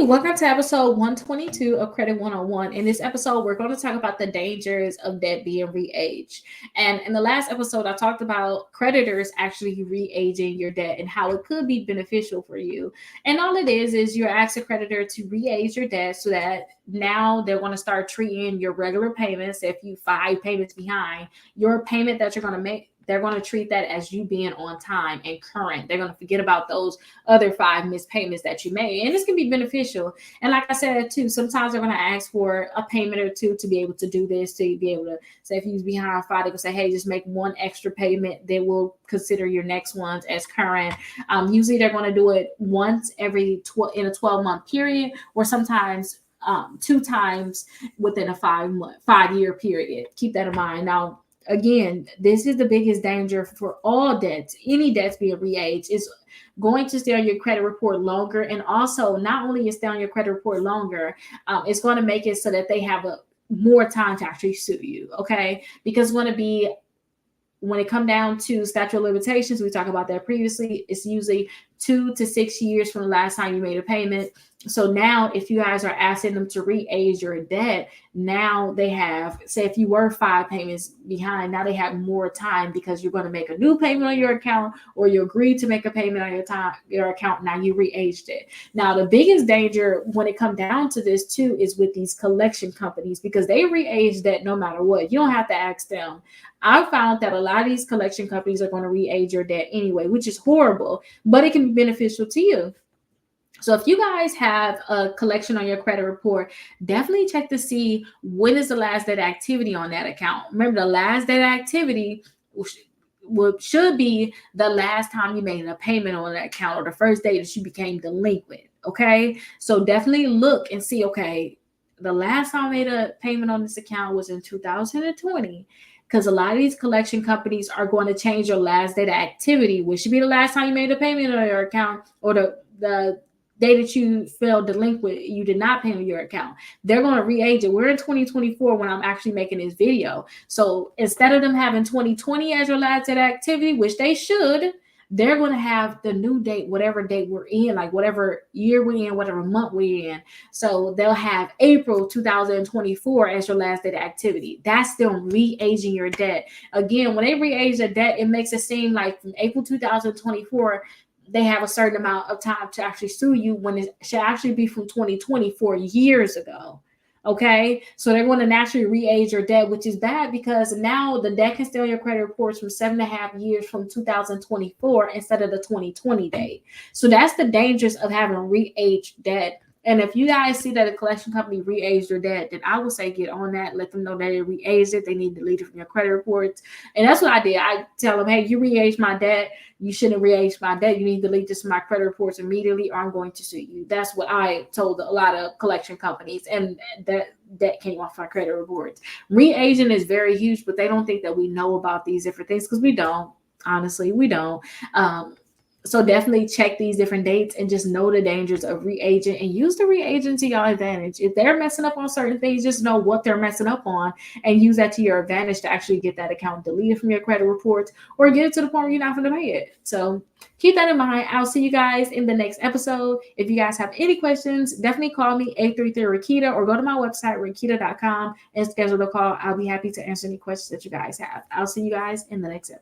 welcome to episode 122 of Credit 101. In this episode, we're going to talk about the dangers of debt being re-aged. And in the last episode, I talked about creditors actually re-aging your debt and how it could be beneficial for you. And all it is you're asking a creditor to re-age your debt so that now they're going to start treating your regular payments. If you 5 payments behind, your payment that you're going to make, they're going to treat that as you being on time and current. They're going to forget about those other 5 missed payments that you made. And this can be beneficial. And like I said, too, sometimes they're going to ask for a payment or two to be able to do this, to be able to say, if you're behind 5, they will say, hey, just make one extra payment. They will consider your next ones as current. Usually they're going to do it once every in a 12-month period, or sometimes 2 times within a 5-year period. Keep that in mind. Now, again, this is the biggest danger for all debts. Any debts being re-aged is going to stay on your credit report longer. And also, not only is stay on your credit report longer, it's going to make it so that they have more time to actually sue you. Okay, because it's going to be, when it come down to statute of limitations, we talked about that previously, it's usually 2 to 6 years from the last time you made a payment. So now if you guys are asking them to re-age your debt, now they have, say if you were 5 payments behind, now they have more time because you're going to make a new payment on your account, or you agreed to make a payment on your account. Now you re-aged it. Now the biggest danger when it comes down to this too is with these collection companies, because they re-age debt no matter what. You don't have to ask them. I found that a lot of these collection companies are going to re-age your debt anyway, which is horrible, but it can be beneficial to you. So if you guys have a collection on your credit report, definitely check to see when is the last date activity on that account. Remember, the last date activity should be the last time you made a payment on that account, or the first day that you became delinquent. Okay, so definitely look and see, okay, the last time I made a payment on this account was in 2020. Because a lot of these collection companies are going to change your last date activity, which should be the last time you made a payment on your account, or the day that you fell delinquent, you did not pay on your account. They're going to re-age it. We're in 2024 when I'm actually making this video. So instead of them having 2020 as your last date activity, which they should, they're going to have the new date, whatever date we're in, like whatever year we're in, whatever month we're in. So they'll have April 2024 as your last date activity. That's them re-aging your debt. Again, when they re-age the debt, it makes it seem like from April 2024, they have a certain amount of time to actually sue you, when it should actually be from 2024 years ago. Okay, so they're going to naturally re-age your debt, which is bad, because now the debt can stay on your credit reports from 7.5 years from 2024 instead of the 2020 date. So that's the dangers of having re-aged debt. And if you guys see that a collection company re-aged your debt, then I would say get on that. Let them know that they re-aged it. They need to delete it from your credit reports. And that's what I did. I tell them, hey, you re-aged my debt. You shouldn't re-age my debt. You need to delete this from my credit reports immediately, or I'm going to sue you. That's what I told a lot of collection companies, and that came off my credit reports. Re-aging is very huge, but they don't think that we know about these different things, because we don't. Honestly, we don't. So definitely check these different dates and just know the dangers of re-aging, and use the re-agent to your advantage. If they're messing up on certain things, just know what they're messing up on and use that to your advantage to actually get that account deleted from your credit reports, or get it to the point where you're not going to pay it. So keep that in mind. I'll see you guys in the next episode. If you guys have any questions, definitely call me 833-Rickita, or go to my website, Rickita.com, and schedule a call. I'll be happy to answer any questions that you guys have. I'll see you guys in the next episode.